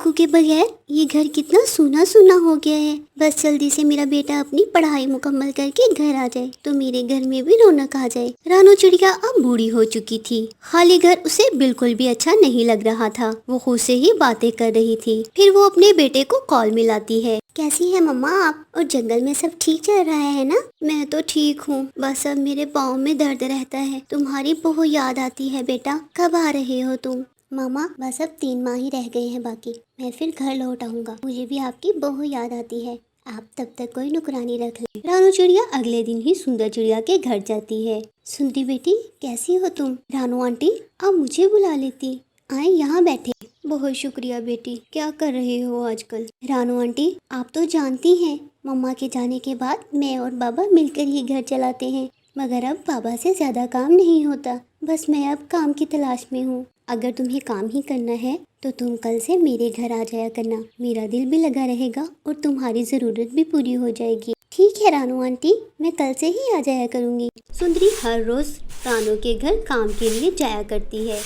कुकू के बगैर ये घर कितना सूना सूना हो गया है। बस जल्दी से मेरा बेटा अपनी पढ़ाई मुकम्मल करके घर आ जाए तो मेरे घर में भी रौनक आ जाए। रानू चिड़िया अब बूढ़ी हो चुकी थी। खाली घर उसे बिल्कुल भी अच्छा नहीं लग रहा था। वो खुद से ही बातें कर रही थी। फिर वो अपने बेटे को कॉल मिलाती है। कैसी है मम्मा आप? और जंगल में सब ठीक चल रहा है ना? मैं तो ठीक हूँ, बस अब मेरे पाँव में दर्द रहता है। तुम्हारी बहुत याद आती है बेटा। कब आ रहे हो तुम? मामा बस अब 3 माह ही रह गए हैं बाकी, मैं फिर घर लौट आऊँगा। मुझे भी आपकी बहुत याद आती है। आप तब तक कोई नुकरानी रख लें। रानू चिड़िया अगले दिन ही सुंदर चिड़िया के घर जाती है। सुंदरी बेटी कैसी हो तुम? रानू आंटी आप मुझे बुला लेती। आए यहाँ बैठे। बहुत शुक्रिया बेटी। क्या कर रहे हो आजकल? रानू आंटी आप तो जानती हैं मम्मा के जाने के बाद मैं और बाबा मिलकर ही घर चलाते हैं, मगर अब बाबा से ज़्यादा काम नहीं होता। बस मैं अब काम की तलाश में हूँ। अगर तुम्हें काम ही करना है तो तुम कल से मेरे घर आ जाया करना। मेरा दिल भी लगा रहेगा और तुम्हारी ज़रूरत भी पूरी हो जाएगी। ठीक है रानू आंटी, मैं कल से ही आ जाया करूँगी। सुंदरी हर रोज़ रानू के घर काम के लिए जाया करती है।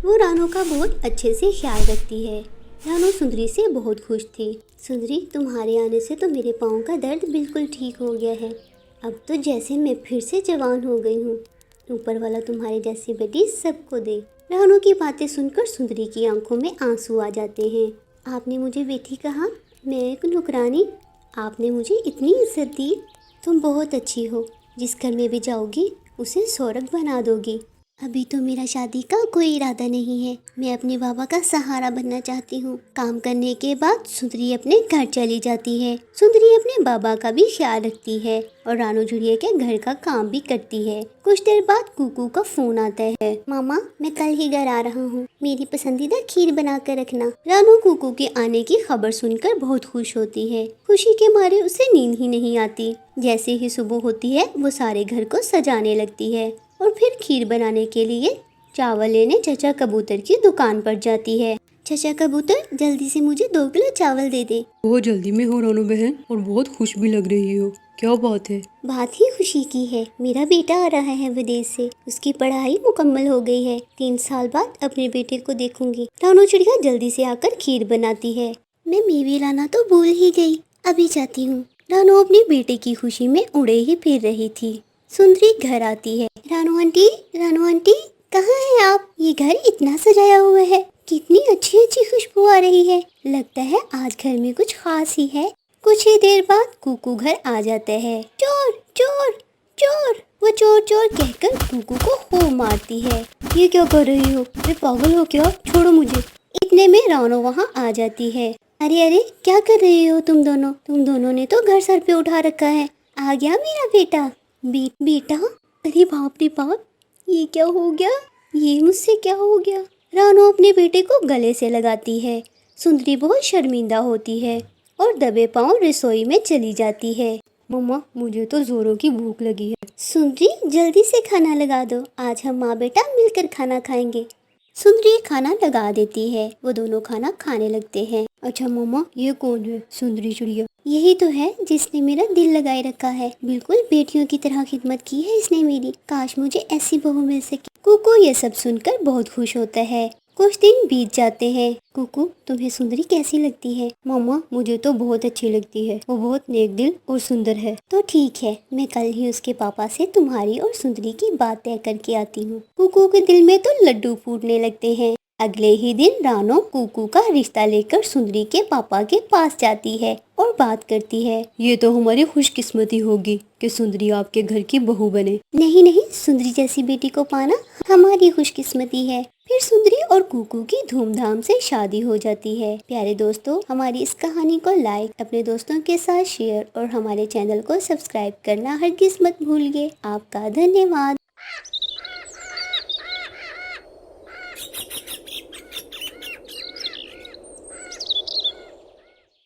वो रानू का बहुत अच्छे से ख्याल रखती है। रानू सुंदरी से बहुत खुश थी। सुंदरी तुम्हारे आने से तो मेरे पाँव का दर्द बिल्कुल ठीक हो गया है। अब तो जैसे मैं फिर से जवान हो गई हूँ। ऊपर वाला तुम्हारे जैसी बेटी सबको दे। रानू की बातें सुनकर सुंदरी की आंखों में आंसू आ जाते हैं। आपने मुझे बेटी कहा, मैं एक नुकरानी? आपने मुझे इतनी इज्जत दी। तुम बहुत अच्छी हो। जिस घर में भी जाओगी उसे स्वर्ग बना दोगी। अभी तो मेरा शादी का कोई इरादा नहीं है। मैं अपने बाबा का सहारा बनना चाहती हूँ। काम करने के बाद सुंदरी अपने घर चली जाती है। सुंदरी अपने बाबा का भी ख्याल रखती है और रानू चिड़िया के घर का काम भी करती है। कुछ देर बाद कुकू का फोन आता है। मामा मैं कल ही घर आ रहा हूँ, मेरी पसंदीदा खीर बना कर रखना। रानू कुकू के आने की खबर सुनकर बहुत खुश होती है। खुशी के मारे उसे नींद ही नहीं आती। जैसे ही सुबह होती है वो सारे घर को सजाने लगती है और फिर खीर बनाने के लिए चावल लेने चचा कबूतर की दुकान पर जाती है। चचा कबूतर जल्दी से मुझे 2 किलो चावल दे दे। बहुत जल्दी में हो रानू बहन, और बहुत खुश भी लग रही हो। क्या बात है? बात ही खुशी की है। मेरा बेटा आ रहा है विदेश से। उसकी पढ़ाई मुकम्मल हो गई है। 3 साल बाद अपने बेटे को देखूंगी। रानू चिड़िया जल्दी से आकर खीर बनाती है। मैं मेवे लाना तो भूल ही गई, अभी जाती हूँ। रानू अपने बेटे की खुशी में उड़े ही फिर रही थी। सुंदरी घर आती है। रानू आंटी कहाँ हैं आप? ये घर इतना सजाया हुआ है, कितनी अच्छी अच्छी खुशबू आ रही है। लगता है आज घर में कुछ खास ही है। कुछ ही देर बाद कुकू घर आ जाता है। चोर चोर चोर! वो चोर चोर कहकर कुकू को खूब मारती है। ये क्या कर रही हो? अरे पागल हो क्या? छोड़ो मुझे। इतने में रानू वहाँ आ जाती है। अरे अरे क्या कर रहे हो तुम दोनों? तुम दोनों ने तो घर सर पे उठा रखा है। आ गया मेरा बेटा। बेटा? अरे बाप रे बाप, ये क्या हो गया? ये मुझसे क्या हो गया? रानू अपने बेटे को गले से लगाती है। सुंदरी बहुत शर्मिंदा होती है और दबे पांव रसोई में चली जाती है। मम्मा मुझे तो जोरों की भूख लगी है। सुंदरी जल्दी से खाना लगा दो, आज हम माँ बेटा मिलकर खाना खाएंगे। सुंदरी खाना लगा देती है। वो दोनों खाना खाने लगते हैं। अच्छा मम्मा, ये कौन है? सुंदरी चिड़िया? यही तो है जिसने मेरा दिल लगाए रखा है। बिल्कुल बेटियों की तरह खिदमत की है इसने मेरी। काश मुझे ऐसी बहू मिल सके। कुकू ये सब सुनकर बहुत खुश होता है। कुछ दिन बीत जाते हैं। कुकू तुम्हें सुंदरी कैसी लगती है? मम्मा मुझे तो बहुत अच्छी लगती है। वो बहुत नेक दिल और सुंदर है। तो ठीक है, मैं कल ही उसके पापा से तुम्हारी और सुंदरी की बात तय करके आती हूँ। कुकू के दिल में तो लड्डू फूटने लगते हैं। अगले ही दिन रानू कुकू का रिश्ता लेकर सुंदरी के पापा के पास जाती है और बात करती है। ये तो हमारी खुशकिस्मती होगी कि सुंदरी आपके घर की बहू बने। नहीं, सुंदरी जैसी बेटी को पाना हमारी खुशकिस्मती है। फिर सुंदरी और कुकू की धूमधाम से शादी हो जाती है। प्यारे दोस्तों, हमारी इस कहानी को लाइक, अपने दोस्तों के साथ शेयर और हमारे चैनल को सब्सक्राइब करना हरगिज़ मत भूलिए। आपका धन्यवाद।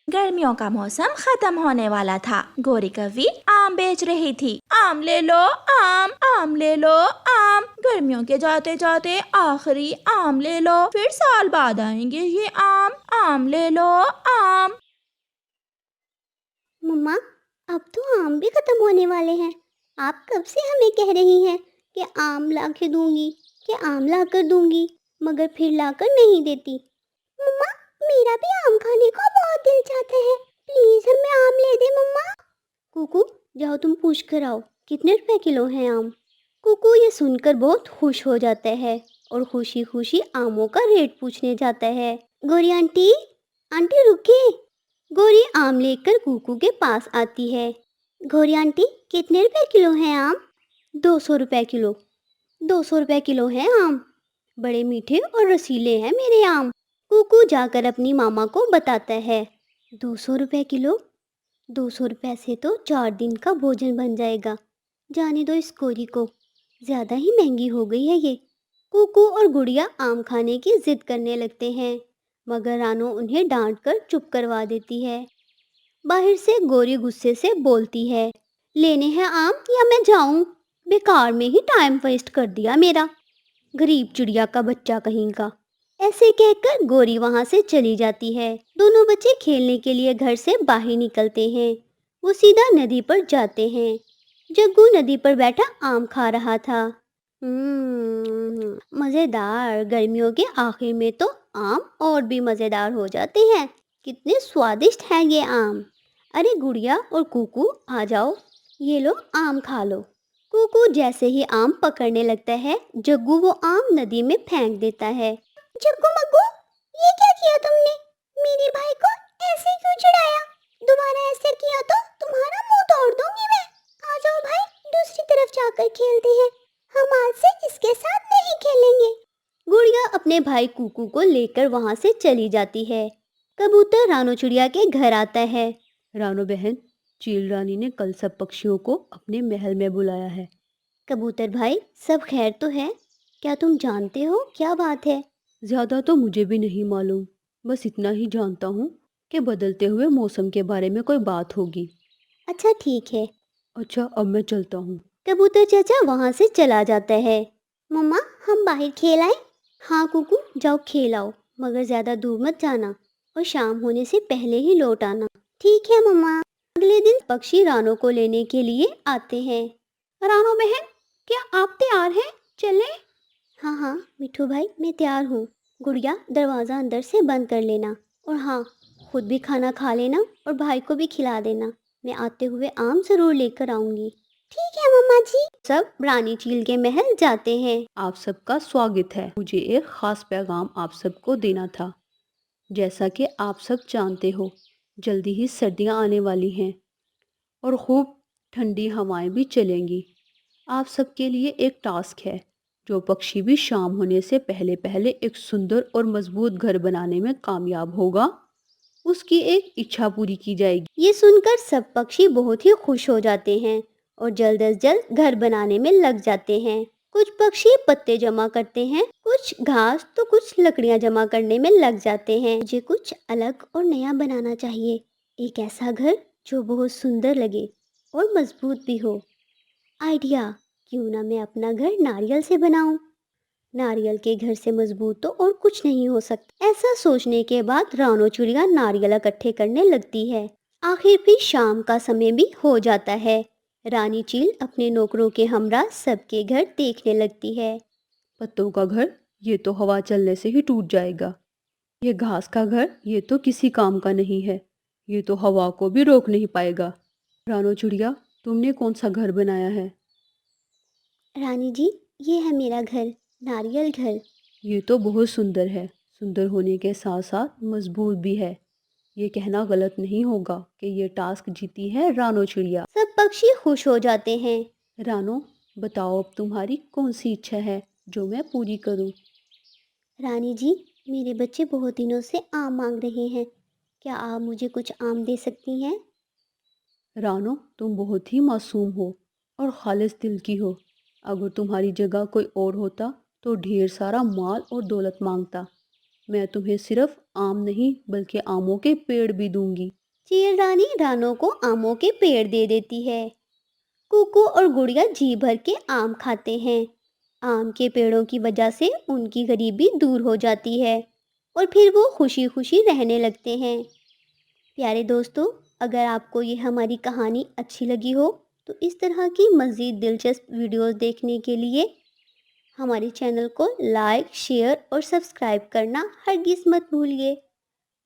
गर्मियों का मौसम खत्म होने वाला था। गोरी कवि आम बेच रही थी। आम ले लो आम, आम ले लो आम, गर्मियों के जाते जाते आखिरी आम ले लो, फिर साल बाद आएंगे ये आम, आम ले लो आम। मम्मा अब तो आम भी खत्म होने वाले हैं। आप कब से हमें कह रही हैं कि आम ला के दूंगी, कि आम ला कर दूंगी, मगर फिर ला कर नहीं देती। मम्मा मेरा भी आम जाओ तुम पूछ कर आओ कितने रुपए किलो हैं आम। कुकू ये सुनकर बहुत खुश हो जाता है और खुशी खुशी आमों का रेट पूछने जाता है। गौरी आंटी, आंटी रुकिए। गौरी आम लेकर कुकू के पास आती है। गौरी आंटी कितने रुपए किलो हैं आम? 200 रुपए किलो। 200 रुपए किलो हैं आम। बड़े मीठे और रसीले हैं मेरे आम। कुकू जाकर अपनी मामा को बताता है। 200 रुपए किलो? 200 रुपए से तो 4 दिन का भोजन बन जाएगा। जाने दो इस गौरी को, ज़्यादा ही महंगी हो गई है ये। कुकू और गुड़िया आम खाने की जिद करने लगते हैं, मगर रानो उन्हें डांट कर चुप करवा देती है। बाहर से गौरी गुस्से से बोलती है, लेने हैं आम या मैं जाऊं? बेकार में ही टाइम वेस्ट कर दिया मेरा, गरीब चिड़िया का बच्चा कहीं का। ऐसे कहकर गौरी वहां से चली जाती है। दोनों बच्चे खेलने के लिए घर से बाहर निकलते हैं। वो सीधा नदी पर जाते हैं। जग्गू नदी पर बैठा आम खा रहा था। मज़ेदार। गर्मियों के आखिर में तो आम और भी मज़ेदार हो जाते हैं। कितने स्वादिष्ट हैं ये आम। अरे गुड़िया और कुकू आ जाओ, ये लो आम खा लो। कुकू जैसे ही आम पकड़ने लगता है, जग्गू वो आम नदी में फेंक देता है। जग्गू मग्गू, ये क्या किया तुमने? मेरे भाई को ऐसे क्यों चिढ़ाया? दोबारा ऐसे किया तो तुम्हारा मुंह तोड़ दूंगी मैं। आ जाओ भाई, दूसरी तरफ जाकर खेलते हैं। हम आज से इसके साथ नहीं खेलेंगे। गुड़िया अपने भाई कुकू को लेकर वहां से चली जाती है। कबूतर रानो चिड़िया के घर आता है। रानो बहन, चील रानी ने कल सब पक्षियों को अपने महल में बुलाया है। कबूतर भाई, सब खैर तो है? क्या तुम जानते हो क्या बात है? ज़्यादा तो मुझे भी नहीं मालूम, बस इतना ही जानता हूँ कि बदलते हुए मौसम के बारे में कोई बात होगी। अच्छा ठीक है। अच्छा, अब मैं चलता हूँ। कबूतर चाचा वहां से चला जाता है। मम्मा, हम बाहर खेल आए? हाँ कुकू, जाओ खेल आओ, मगर ज्यादा दूर मत जाना और शाम होने से पहले ही लौट आना। ठीक है मम्मा। अगले दिन पक्षी रानो को लेने के लिए आते हैं। रानो बहन, क्या आप तैयार हैं? चलें? हाँ हाँ मिठू भाई, मैं तैयार हूँ। गुड़िया, दरवाज़ा अंदर से बंद कर लेना, और हाँ, खुद भी खाना खा लेना और भाई को भी खिला देना। मैं आते हुए आम ज़रूर लेकर आऊँगी। ठीक है मम्मा जी। सब रानी चील के महल जाते हैं। आप सबका स्वागत है। मुझे एक ख़ास पैगाम आप सबको देना था। जैसा कि आप सब जानते हो, जल्दी ही सर्दियाँ आने वाली हैं और खूब ठंडी हवाएं भी चलेंगी। आप सबके लिए एक टास्क है। जो पक्षी भी शाम होने से पहले पहले एक सुंदर और मजबूत घर बनाने में कामयाब होगा, उसकी एक इच्छा पूरी की जाएगी। ये सुनकर सब पक्षी बहुत ही खुश हो जाते हैं और जल्द अज जल्द घर बनाने में लग जाते हैं। कुछ पक्षी पत्ते जमा करते हैं, कुछ घास तो कुछ लकड़ियां जमा करने में लग जाते हैं। मुझे कुछ अलग और नया बनाना चाहिए, एक ऐसा घर जो बहुत सुंदर लगे और मजबूत भी हो। आइडिया, क्यों ना मैं अपना घर नारियल से बनाऊं? नारियल के घर से मजबूत तो और कुछ नहीं हो सकता। ऐसा सोचने के बाद रानो चिड़िया नारियल इकट्ठे करने लगती है। आखिर फिर शाम का समय भी हो जाता है। रानी चील अपने नौकरों के हमरा सबके घर देखने लगती है। पत्तों का घर, ये तो हवा चलने से ही टूट जाएगा। ये घास का घर, ये तो किसी काम का नहीं है, ये तो हवा को भी रोक नहीं पाएगा। रानो चिड़िया, तुमने कौन सा घर बनाया है? रानी जी, ये है मेरा घर, नारियल घर। ये तो बहुत सुंदर है। सुंदर होने के साथ साथ मजबूत भी है। ये कहना गलत नहीं होगा कि ये टास्क जीती है रानो चिड़िया। सब पक्षी खुश हो जाते हैं। रानो, बताओ अब तुम्हारी कौन सी इच्छा है जो मैं पूरी करूं? रानी जी, मेरे बच्चे बहुत दिनों से आम मांग रहे हैं, क्या आप मुझे कुछ आम दे सकती हैं? रानो, तुम बहुत ही मासूम हो और खालिस दिल की हो। अगर तुम्हारी जगह कोई और होता तो ढेर सारा माल और दौलत मांगता। मैं तुम्हें सिर्फ आम नहीं बल्कि आमों के पेड़ भी दूंगी। चील रानी रानो को आमों के पेड़ दे देती है। कुकू और गुड़िया जी भर के आम खाते हैं। आम के पेड़ों की वजह से उनकी गरीबी दूर हो जाती है और फिर वो खुशी खुशी रहने लगते हैं। प्यारे दोस्तों, अगर आपको ये हमारी कहानी अच्छी लगी हो तो इस तरह की मज़ीद दिलचस्प वीडियोस देखने के लिए हमारे चैनल को लाइक, शेयर और सब्सक्राइब करना हरगिज़ मत भूलिए।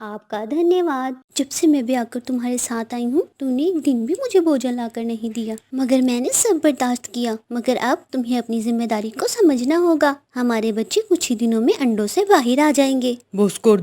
आपका धन्यवाद। जब से मैं भी आकर तुम्हारे साथ आई हूँ, तूने एक दिन भी मुझे भोजन लाकर नहीं दिया, मगर मैंने सब बर्दाश्त किया। मगर अब तुम्हें अपनी जिम्मेदारी को समझना होगा। हमारे बच्चे कुछ ही दिनों में अंडों से बाहर आ जाएंगे। बस कर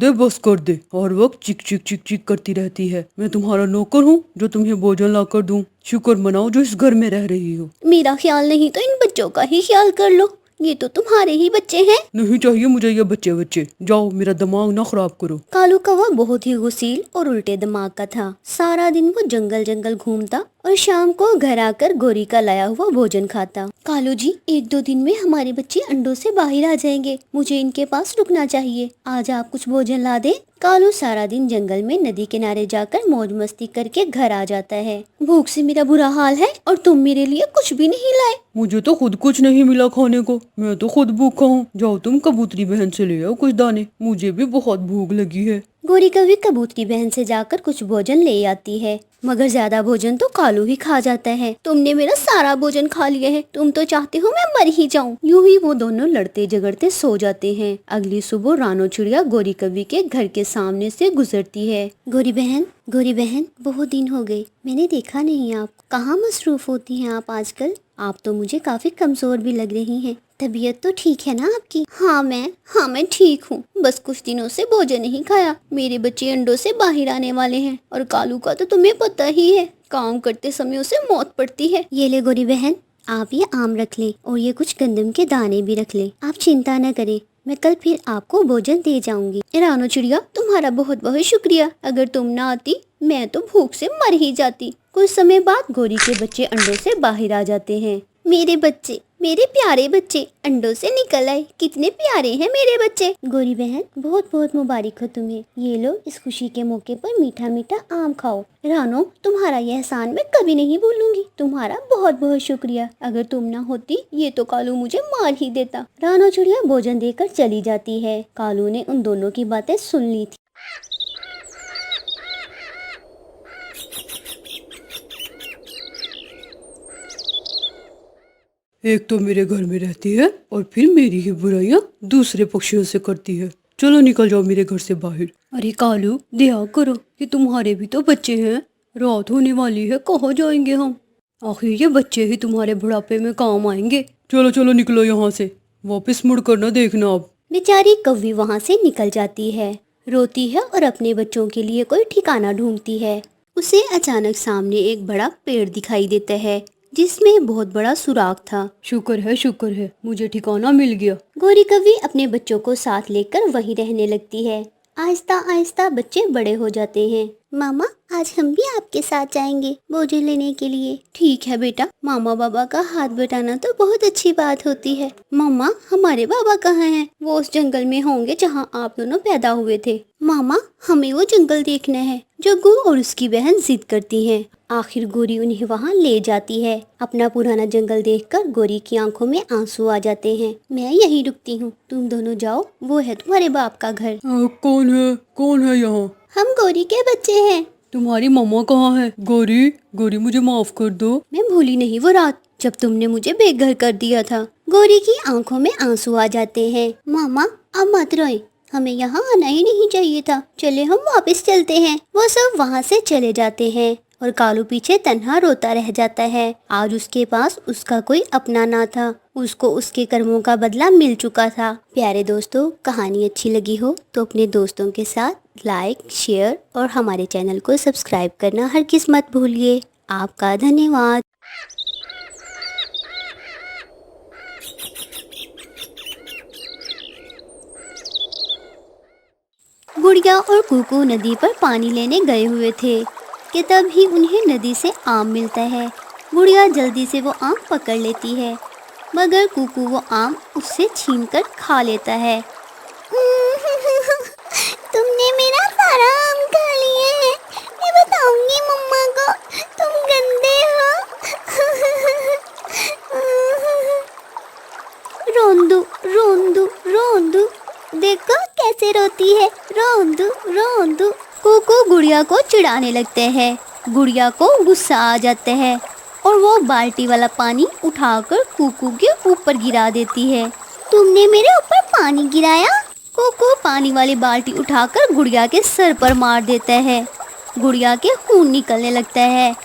दे, हर वक्त चिक चिक चिक चिक करती रहती है। मैं तुम्हारा नौकर हूँ जो तुम्हें भोजन ला कर दूँ। शुक्र मनाओ जो इस घर में रह रही हो। मेरा ख्याल नहीं तो इन बच्चों का ही ख्याल कर लो, ये तो तुम्हारे ही बच्चे हैं। नहीं चाहिए मुझे ये बच्चे, जाओ मेरा दिमाग ना खराब करो। कालू कौवा बहुत ही गुस्सील और उल्टे दिमाग का था। सारा दिन वो जंगल जंगल घूमता और शाम को घर आकर गोरी का लाया हुआ भोजन खाता। कालू जी, 1-2 दिन में हमारे बच्चे अंडों से बाहर आ जाएंगे, मुझे इनके पास रुकना चाहिए। आज आप कुछ भोजन ला दे। कालू सारा दिन जंगल में नदी किनारे जाकर मौज मस्ती करके घर आ जाता है। भूख से मेरा बुरा हाल है और तुम मेरे लिए कुछ भी नहीं लाए। मुझे तो खुद कुछ नहीं मिला खाने को, मैं तो खुद भूखा हूँ। जाओ तुम कबूतरी बहन से ले आओ कुछ दाने, मुझे भी बहुत भूख लगी है। गोरी कभी कबूतरी बहन से जाकर कुछ भोजन ले आती है, मगर ज्यादा भोजन तो कालू ही खा जाता है। तुमने मेरा सारा भोजन खा लिया है, तुम तो चाहते हो मैं मर ही जाऊं। यूं ही वो दोनों लड़ते झगड़ते सो जाते हैं। अगली सुबह रानो चिड़िया गोरी कवि के घर के सामने से गुजरती है। गोरी बहन, बहुत दिन हो गए, मैंने देखा नहीं आपको। कहाँ मसरूफ होती हैं आप आजकल? आप तो मुझे काफी कमजोर भी लग रही हैं। तबीयत तो ठीक है ना आपकी? हाँ मैं ठीक हूँ, बस कुछ दिनों से भोजन नहीं खाया। मेरे बच्चे अंडों से बाहर आने वाले हैं और कालू का तो तुम्हें पता ही है, काम करते समय उसे मौत पड़ती है। ये ले गोरी बहन, आप ये आम रख ले और ये कुछ गंदम के दाने भी रख ले। आप चिंता न करें, मैं कल फिर आपको भोजन दे जाऊंगी। रानो चिड़िया, तुम्हारा बहुत बहुत शुक्रिया। अगर तुम ना आती मैं तो भूख से मर ही जाती। कुछ समय बाद गोरी के बच्चे अंडों से बाहर आ जाते हैं। मेरे बच्चे, मेरे प्यारे बच्चे अंडों से निकल आए, कितने प्यारे हैं मेरे बच्चे। गोरी बहन, बहुत बहुत मुबारक हो तुम्हें। ये लो, इस खुशी के मौके पर मीठा मीठा आम खाओ। रानो, तुम्हारा यह एहसान मैं कभी नहीं भूलूंगी। तुम्हारा बहुत बहुत शुक्रिया। अगर तुम ना होती ये तो कालू मुझे मार ही देता। रानो चिड़िया भोजन देकर चली जाती है। कालू ने उन दोनों की बातें सुन ली थी। एक तो मेरे घर में रहती है और फिर मेरी ही बुराइयां दूसरे पक्षियों से करती है। चलो निकल जाओ मेरे घर से बाहर। अरे कालू, दया करो कि तुम्हारे भी तो बच्चे हैं। रात होने वाली है, कहाँ जाएंगे हम? आखिर ये बच्चे ही तुम्हारे बुढ़ापे में काम आएंगे। चलो चलो निकलो यहाँ से, वापस मुड़ कर ना देखना अब। बेचारी कौवी वहाँ से निकल जाती है, रोती है और अपने बच्चों के लिए कोई ठिकाना ढूंढती है। उसे अचानक सामने एक बड़ा पेड़ दिखाई देता है जिसमें बहुत बड़ा सुराख था। शुक्र है, मुझे ठिकाना मिल गया। गोरी कवि अपने बच्चों को साथ लेकर वहीं रहने लगती है। आहिस्ता आहिस्ता बच्चे बड़े हो जाते हैं। मामा, आज हम भी आपके साथ जाएंगे भोजन लेने के लिए। ठीक है बेटा, मामा बाबा का हाथ बटाना तो बहुत अच्छी बात होती है। मामा, हमारे बाबा कहाँ हैं? वो उस जंगल में होंगे जहाँ आप दोनों पैदा हुए थे। मामा, हमें वो जंगल देखना है। जग्गू और उसकी बहन जिद करती हैं। आखिर गोरी उन्हें वहाँ ले जाती है। अपना पुराना जंगल देखकर गोरी की आंखों में आंसू आ जाते हैं। मैं यहीं रुकती हूँ, तुम दोनों जाओ, वो है तुम्हारे बाप का घर। कौन है यहाँ? हम गोरी के बच्चे हैं। तुम्हारी मम्मा कहाँ है? गोरी मुझे माफ कर दो। मैं भूली नहीं वो रात जब तुमने मुझे बेघर कर दिया था। गोरी की आंखों में आंसू आ जाते हैं। मामा, अब मत रोए, हमें यहाँ आना ही नहीं चाहिए था। चले हम वापस चलते हैं। वो सब वहाँ से चले जाते हैं और कालू पीछे तन्हा रोता रह जाता है। आज उसके पास उसका कोई अपना ना था, उसको उसके कर्मों का बदला मिल चुका था। प्यारे दोस्तों, कहानी अच्छी लगी हो तो अपने दोस्तों के साथ लाइक, शेयर और हमारे चैनल को सब्सक्राइब करना हरगिज़ मत भूलिए। आपका धन्यवाद। गुड़िया और कुकू नदी पर पानी लेने गए हुए थे कि तभी उन्हें नदी से आम मिलता है। गुड़िया जल्दी से वो आम पकड़ लेती है, मगर कुकू वो आम उससे छीनकर खा लेता है। तुमने मेरा सारा आम खा लिया है, मैं बताऊंगी मम्मा को, तुम गंदे हो। रोंदू रोंदू रोंदू, देखो कैसे रोती है, रोंदू रोंदू। कुकू गुड़िया को चिढ़ाने लगते हैं। गुड़िया को गुस्सा आ जाता है और वो बाल्टी वाला पानी उठाकर कुकू के ऊपर गिरा देती है। तुमने मेरे ऊपर पानी गिराया? कुकू पानी वाली बाल्टी उठाकर गुड़िया के सर पर मार देता है। गुड़िया के खून निकलने लगता है।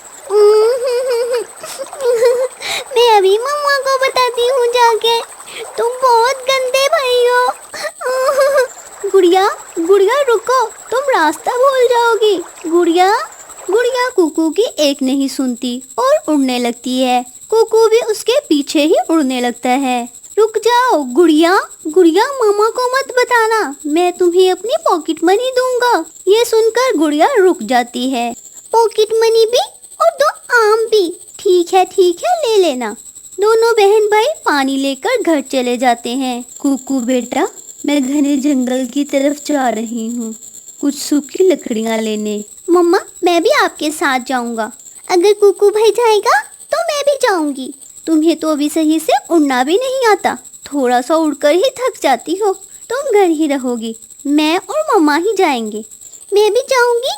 मैं अभी मम्मा को बताती हूँ जाके, तुम बहुत गंदे भाई हो। गुड़िया गुड़िया रुको, तुम रास्ता भूल जाओगी। गुड़िया गुड़िया कुकू की एक नहीं सुनती और उड़ने लगती है। कुकू भी उसके पीछे ही उड़ने लगता है। रुक जाओ गुड़िया, गुड़िया मामा को मत बताना, मैं तुम्हें अपनी पॉकेट मनी दूंगा। ये सुनकर गुड़िया रुक जाती है। पॉकेट मनी भी और 2 आम भी। ठीक है ले लेना। दोनों बहन भाई पानी लेकर घर चले जाते हैं। कुकू बेटा, मैं घने जंगल की तरफ जा रही हूँ कुछ सूखी लकड़ियाँ लेने। मम्मा मैं भी आपके साथ जाऊंगा। अगर कुकू भाई जाएगा तो मैं भी जाऊंगी। तुम्हें तो अभी सही से उड़ना भी नहीं आता, थोड़ा सा उड़कर ही थक जाती हो। तुम घर ही रहोगी, मैं और मम्मा ही जाएंगे। मैं भी जाऊंगी।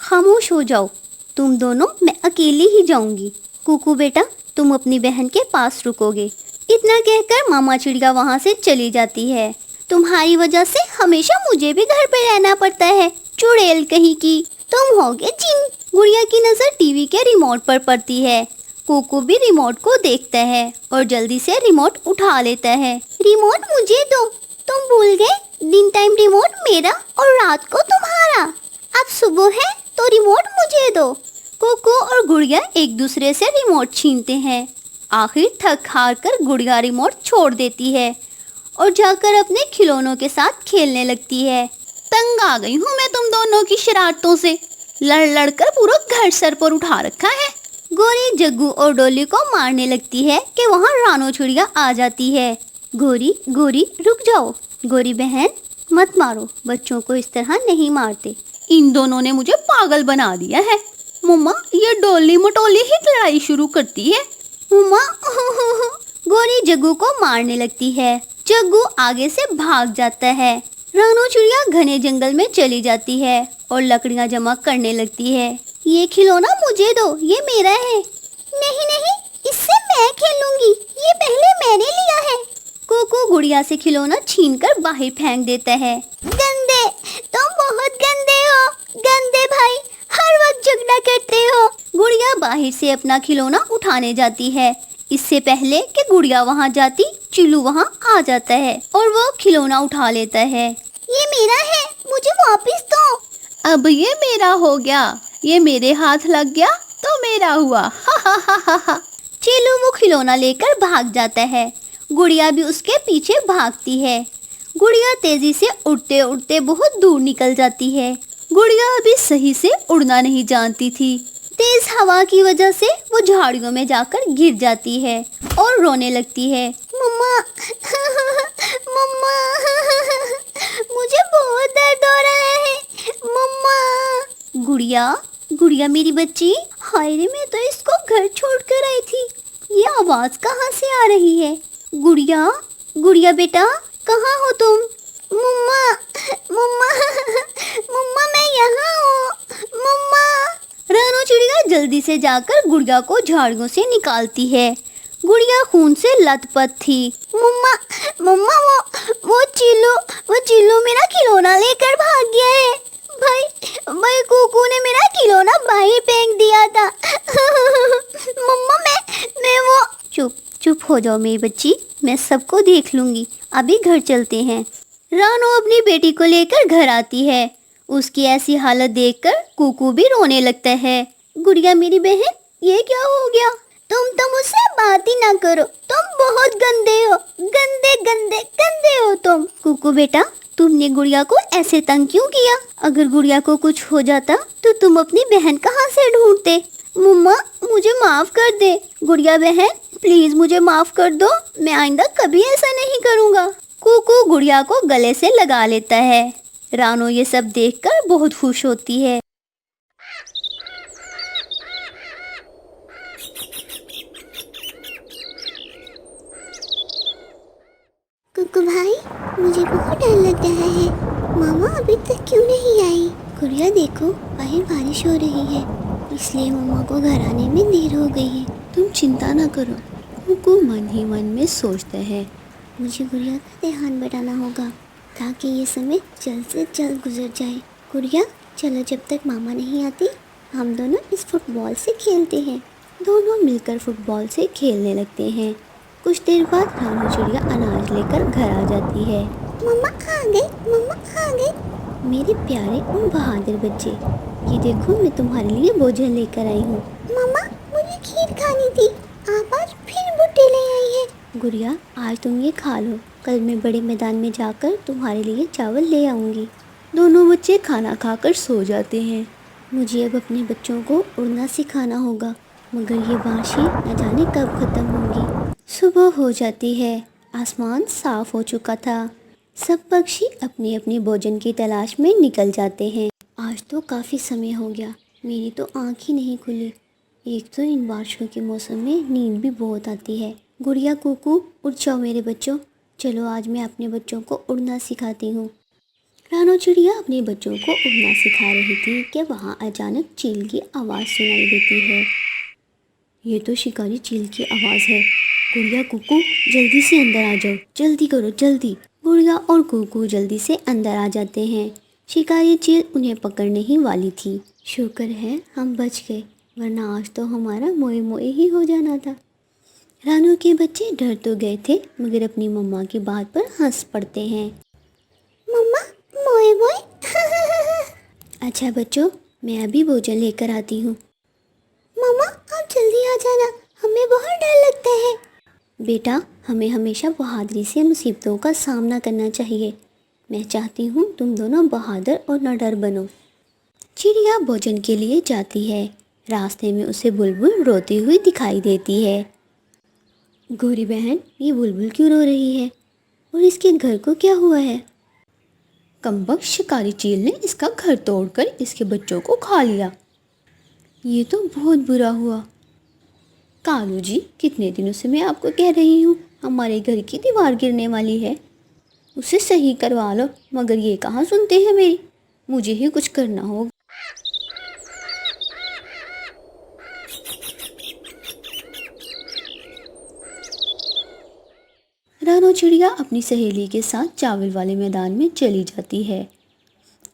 खामोश हो जाओ तुम दोनों, मैं अकेली ही जाऊंगी। कुकू बेटा, तुम अपनी बहन के पास रुकोगे। इतना कहकर मामा चिड़िया वहाँ से चली जाती है। तुम्हारी वजह से हमेशा मुझे भी घर पे रहना पड़ता है, चुड़ैल कहीं की। तुम होगे जिन। गुड़िया की नजर टीवी के रिमोट पर पड़ती है। कुकू भी रिमोट को देखता है और जल्दी से रिमोट उठा लेता है। रिमोट मुझे दो, तुम भूल गए, दिन टाइम रिमोट मेरा और रात को तुम्हारा। अब सुबह है तो रिमोट मुझे दो। कुकू और गुड़िया एक दूसरे से रिमोट छीनते हैं। आखिर थक हार कर गुड़िया रिमोट छोड़ देती है और जाकर अपने खिलौनों के साथ खेलने लगती है। तंग आ गई हूँ मैं तुम दोनों की शरारतों से, लड़ कर पूरा घर सर पर उठा रखा है। गोरी जग्गू और डोली को मारने लगती है कि वहाँ रानो चिड़िया आ जाती है। गोरी रुक जाओ। गोरी बहन मत मारो, बच्चों को इस तरह नहीं मारते। इन दोनों ने मुझे पागल बना दिया है। मम्मा ये डोली मटोली ही लड़ाई शुरू करती है। मम्मा गोरी जग्गू को मारने लगती है। जग्गू आगे से भाग जाता है। रानो चिड़िया घने जंगल में चली जाती है और लकड़ियाँ जमा करने लगती है। ये खिलौना मुझे दो, ये मेरा है। नहीं, इससे मैं खेलूंगी, ये पहले मैंने लिया है। कुकू गुड़िया से खिलौना छीनकर बाहर फेंक देता है। गंदे, तुम बहुत गंदे हो, गंदे भाई, हर वक्त झगड़ा करते हो। गुड़िया बाहर से अपना खिलौना उठाने जाती है। इससे पहले कि गुड़िया वहाँ जाती, चिल्लू वहाँ आ जाता है और वो खिलौना उठा लेता है। ये मेरा है, मुझे वापस दो। अब ये मेरा हो गया, ये मेरे हाथ लग गया तो मेरा हुआ। हा। चिल्लू वो खिलौना लेकर भाग जाता है। गुड़िया भी उसके पीछे भागती है। गुड़िया तेजी से उड़ते उड़ते बहुत दूर निकल जाती है। गुड़िया अभी सही से उड़ना नहीं जानती थी। तेज हवा की वजह से वो झाड़ियों में जाकर गिर जाती है और रोने लगती है। मम्मा मुझे बहुत दर्द हो रहा है मम्मा। गुड़िया मेरी बच्ची, हाय रे, मैं तो इसको घर छोड़कर आई थी। ये आवाज कहाँ से आ रही है? गुड़िया बेटा, कहाँ हो तुम? मम्मा मैं यहाँ हूँ मम्मा। रानो चिड़िया जल्दी से जाकर गुड़िया को झाड़ियों से निकालती है। गुड़िया खून से लथपथ थी। मम्मा वो चिल्लू मेरा खिलौना लेकर भाग गया है। भाई कुकू ने मेरा खिलौना बाहर फेंक दिया था। मम्मा मैं वो चुप हो जाओ मेरी बच्ची, मैं सबको देख लूंगी। अभी घर चलते हैं। रानो अपनी बेटी को लेकर घर आती है। उसकी ऐसी हालत देखकर कुकू भी रोने लगता है। गुड़िया मेरी बहन, ये क्या हो गया? तुम मुझसे बात ही ना करो, तुम बहुत गंदे हो, गंदे हो तुम। कुकू बेटा, तुमने गुड़िया को ऐसे तंग क्यों किया? अगर गुड़िया को कुछ हो जाता तो तुम अपनी बहन कहाँ से ढूंढते? मम्मा मुझे माफ कर दे। गुड़िया बहन प्लीज मुझे माफ कर दो, मैं आइंदा कभी ऐसा नहीं करूँगा। कुकू गुड़िया को गले से लगा लेता है। रानो ये सब देखकर बहुत खुश होती है। कुकू भाई, मुझे बहुत डर लग रहा है, मामा अभी तक क्यों नहीं आई? गुड़िया देखो, बाहर बारिश हो रही है, इसलिए मामा को घर आने में देर हो गई है। तुम चिंता ना करो। कुकू मन ही मन में सोचता है, मुझे गुड़िया का ध्यान बढ़ाना होगा ताकि ये समय जल्द से जल्द गुजर जाए। गुड़िया, चलो जब तक मामा नहीं आती हम दोनों इस फुटबॉल से खेलते हैं। दोनों मिलकर फुटबॉल से खेलने लगते हैं। कुछ देर बाद रानू चिड़िया अनाज लेकर घर आ जाती है। मम्मा आ गई, मम्मा आ गई। मेरे प्यारे और बहादुर बच्चे, ये देखो मैं तुम्हारे लिए भोजन लेकर आई हूँ। मम्मा, मुझे खीर खानी थी, आप आज फिर भुट्टे ले आई है। गुड़िया, आज तुम ये खा लो, कल मैं बड़े मैदान में जाकर तुम्हारे लिए चावल ले आऊँगी। दोनों बच्चे खाना खाकर सो जाते हैं। मुझे अब अपने बच्चों को उड़ना सिखाना होगा, मगर ये बारिशें न जाने कब खत्म होंगी। सुबह हो जाती है, आसमान साफ हो चुका था। सब पक्षी अपने अपने भोजन की तलाश में निकल जाते हैं। आज तो काफ़ी समय हो गया, मेरी तो आँख ही नहीं खुली। एक तो इन बारिशों के मौसम में नींद भी बहुत आती है। गुड़िया, कुकू, उठ जाओ मेरे बच्चों, चलो आज मैं अपने बच्चों को उड़ना सिखाती हूँ। रानू चिड़िया अपने बच्चों को उड़ना सिखा रही थी कि वहाँ अचानक चील की आवाज़ सुनाई देती है। ये तो शिकारी चील की आवाज़ है। गुड़िया, कुकू, जल्दी से अंदर आ जाओ, जल्दी करो जल्दी। गुड़िया और कुकू जल्दी से अंदर आ जाते हैं। शिकारी चील उन्हें पकड़ने ही वाली थी। शुक्र है हम बच गए, वरना आज तो हमारा मोए मोए ही हो जाना था। रानू के बच्चे डर तो गए थे, मगर अपनी मम्मा की बात पर हंस पड़ते हैं। मम्मा, मोए मोए। अच्छा बच्चों, मैं अभी भोजन लेकर आती हूँ। मम्मा, आप जल्दी आ जाना, हमें बहुत डर लगता है। बेटा, हमें हमेशा बहादुरी से मुसीबतों का सामना करना चाहिए। मैं चाहती हूँ तुम दोनों बहादुर और निडर बनो। चिड़िया भोजन के लिए जाती है। रास्ते में उसे बुलबुल रोती हुई दिखाई देती है। गोरी बहन, ये बुलबुल क्यों रो रही है और इसके घर को क्या हुआ है? कमबख्त शिकारी चील ने इसका घर तोड़कर इसके बच्चों को खा लिया। ये तो बहुत बुरा हुआ। कालू जी, कितने दिनों से मैं आपको कह रही हूँ हमारे घर की दीवार गिरने वाली है, उसे सही करवा लो, मगर ये कहाँ सुनते हैं मेरी। मुझे ही कुछ करना होगा। रानू चिड़िया अपनी सहेली के साथ चावल वाले मैदान में चली जाती है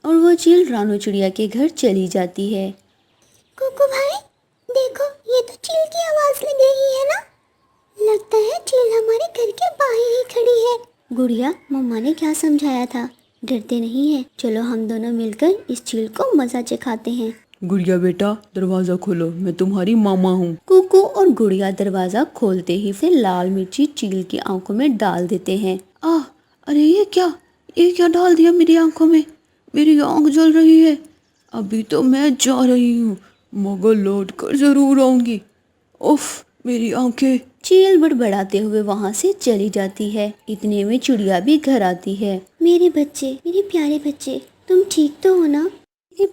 और वो चील रानू चिड़िया के घर चली जाती है। कुकू भाई, देखो, ये तो चील की आवाज़ लग रही है ना? लगता है चील हमारे घर के बाहर ही खड़ी है। गुड़िया, मम्मा ने क्या समझाया था, डरते नहीं है। चलो हम दोनों मिलकर इस चील को मजा चखाते हैं। गुड़िया बेटा, दरवाजा खोलो, मैं तुम्हारी मामा हूँ। कुकू और गुड़िया दरवाजा खोलते ही फिर लाल मिर्ची चील की आंखों में डाल देते हैं। अरे ये क्या डाल दिया मेरी आंखों में? मेरी आंख जल रही है। अभी तो मैं जा रही हूँ, मगर लौट कर जरूर आऊंगी। उफ, मेरी आंखें। चील बड़बड़ाते हुए वहाँ से चली जाती है। इतने में चिड़िया भी घर आती है। मेरे बच्चे, मेरे प्यारे बच्चे, तुम ठीक तो हो ना? मेरे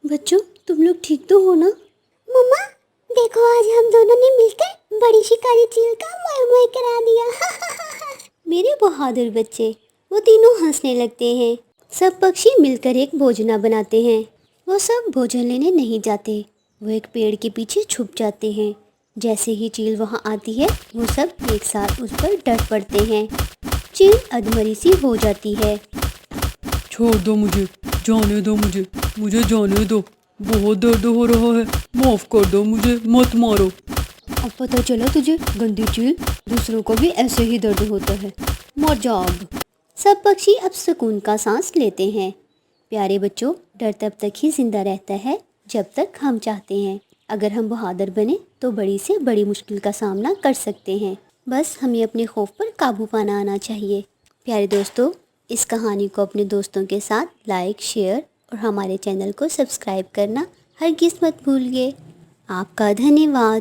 बच्चों, तुम लोग ठीक तो हो ना? मम्मा, देखो, आज हम दोनों ने मिलकर बड़ी शिकारी चील का मोए मोए करा दिया। मेरे बहादुर बच्चे, वो तीनों हंसने लगते हैं। सब पक्षी मिलकर एक भोजना बनाते हैं। वो सब भोजन लेने नहीं जाते, वो एक पेड़ के पीछे छुप जाते हैं। जैसे ही चील वहाँ आती है, वो सब एक साथ उस पर डट पड़ते हैं। चील अधमरी सी हो जाती है। छोड़ दो मुझे, जाने दो मुझे जाने दो। बहुत दर्द हो रहा है, माफ कर दो मुझे, मत मारो। अब पता चला तुझे, गंदी चील, दूसरों को भी ऐसे ही दर्द होता है, मर जा अब। सब पक्षी अब सुकून का सांस लेते हैं। प्यारे बच्चों, डर तब तक ही जिंदा रहता है जब तक हम चाहते हैं। अगर हम बहादुर बने तो बड़ी से बड़ी मुश्किल का सामना कर सकते हैं। बस हमें अपने खौफ पर काबू पाना आना चाहिए। प्यारे दोस्तों, इस कहानी को अपने दोस्तों के साथ लाइक, शेयर और हमारे चैनल को सब्सक्राइब करना हरगिज़ मत भूलिए। आपका धन्यवाद।